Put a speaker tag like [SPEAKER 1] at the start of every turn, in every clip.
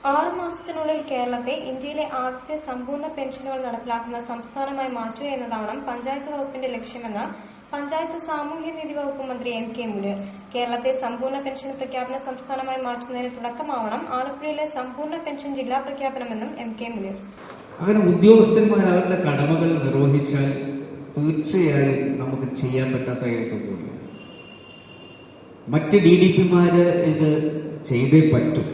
[SPEAKER 1] 6 മാസത്തിനുള്ളിൽ കേരളത്തെ ഇന്ത്യയിലെ ആദ്യത്തെ സമ്പൂർണ്ണ പെൻഷനുകൾ നടപ്പിലാക്കുന്ന സംസ്ഥാനമായി മാറ്റുക എന്നതാവണം പഞ്ചായത്ത് വകുപ്പിന്റെ ലക്ഷ്യമെന്ന് പഞ്ചായത്ത് സാമൂഹ്യനീതി വകുപ്പ് മന്ത്രി എം കെ മുനീർ. കേരളത്തെ സമ്പൂർണ്ണ പെൻഷൻ പ്രഖ്യാപന സംസ്ഥാനമായി മാറ്റുന്നതിന് തുടക്കമാവണം ആലപ്പുഴയിലെ സമ്പൂർണ്ണ പെൻഷൻ ജില്ലാ പ്രഖ്യാപനമെന്നും എം കെ മുനീർ.
[SPEAKER 2] അങ്ങനെ ഉദ്യോഗസ്ഥന്മാർ അവരുടെ കടമകൾ നിർവഹിച്ചാൽ തീർച്ചയായും നമുക്ക് ചെയ്യാൻ പറ്റാത്തതായിട്ടൊന്നുമില്ല. മറ്റ് DDPമാര് ഇത് ചെയ്തേ പറ്റും.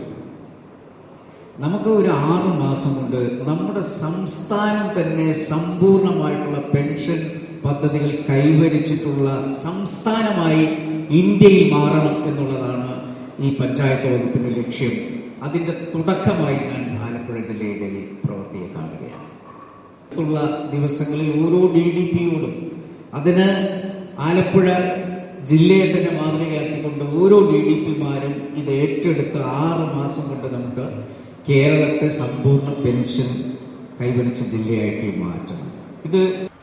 [SPEAKER 2] നമുക്ക് ഒരു 6 മാസം കൊണ്ട് നമ്മുടെ സംസ്ഥാനം തന്നെ സമ്പൂർണമായിട്ടുള്ള പെൻഷൻ പദ്ധതികൾ കൈവരിച്ചിട്ടുള്ള സംസ്ഥാനമായി ഇന്ത്യയിൽ മാറണം എന്നുള്ളതാണ് ഈ പഞ്ചായത്ത് വകുപ്പിന്റെ ലക്ഷ്യം. അതിന്റെ തുടക്കമായി ഞാൻ ആലപ്പുഴ ജില്ലയുടെ പ്രവൃത്തിയെ കാണുകയാണ്. അടുത്തുള്ള ദിവസങ്ങളിൽ ഓരോ DDPയോടും അതിന് ആലപ്പുഴ ജില്ലയെ തന്നെ മാതൃകയാക്കിക്കൊണ്ട് ഓരോ DDPമാരും ഇത് ഏറ്റെടുത്ത് 6 മാസം കൊണ്ട് നമുക്ക് കേരളത്തെ സമ്പൂർണ്ണ പെൻഷൻ കൈവരിച്ച ജില്ലയായിട്ട് മാറ്റണം. ഇത്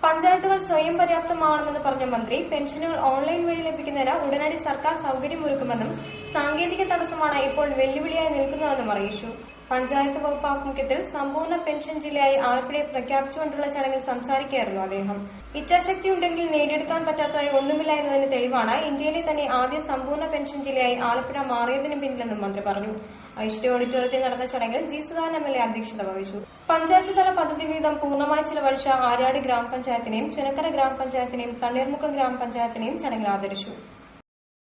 [SPEAKER 1] പഞ്ചായത്തുകൾ സ്വയം പര്യാപ്തമാവണമെന്ന് പറഞ്ഞ മന്ത്രി പെൻഷനുകൾ ഓൺലൈൻ വഴി ലഭിക്കുന്നതിന് ഉടനടി സർക്കാർ സൗകര്യമൊരുക്കുമെന്നും സാങ്കേതിക തടസ്സമാണ് ഇപ്പോൾ വെല്ലുവിളിയായി നിൽക്കുന്നതെന്നും അറിയിച്ചു. പഞ്ചായത്ത് വകുപ്പ് ആഭിമുഖ്യത്തിൽ സമ്പൂർണ്ണ പെൻഷൻ ജില്ലയായി ആലപ്പുഴയെ പ്രഖ്യാപിച്ചുകൊണ്ടുള്ള ചടങ്ങിൽ സംസാരിക്കുകയായിരുന്നു അദ്ദേഹം. ഇച്ഛാശക്തി ഉണ്ടെങ്കിൽ നേടിയെടുക്കാൻ പറ്റാത്തതായി ഒന്നുമില്ല എന്നതിന് തെളിവാണ് ഇന്ത്യയിലെ തന്നെ ആദ്യ സമ്പൂർണ്ണ പെൻഷൻ ജില്ലയായി ആലപ്പുഴ മാറിയതിന് പിന്നിലെന്നും മന്ത്രി പറഞ്ഞു. ഐശ്വര്യ ഓഡിറ്റോറിയത്തിൽ നടന്ന ചടങ്ങിൽ ജി സുധാകരൻ MLA അധ്യക്ഷത വഹിച്ചു. പഞ്ചായത്ത് തല പദ്ധതി വിഹിതം പൂർണ്ണമായി ചിലവഴിച്ച ആര്യാട് ഗ്രാമപഞ്ചായത്തിനെയും ചുനക്കര ഗ്രാമപഞ്ചായത്തിനെയും തണ്ണീർമുക്കം ഗ്രാമപഞ്ചായത്തിനെയും ചടങ്ങിൽ ആദരിച്ചു.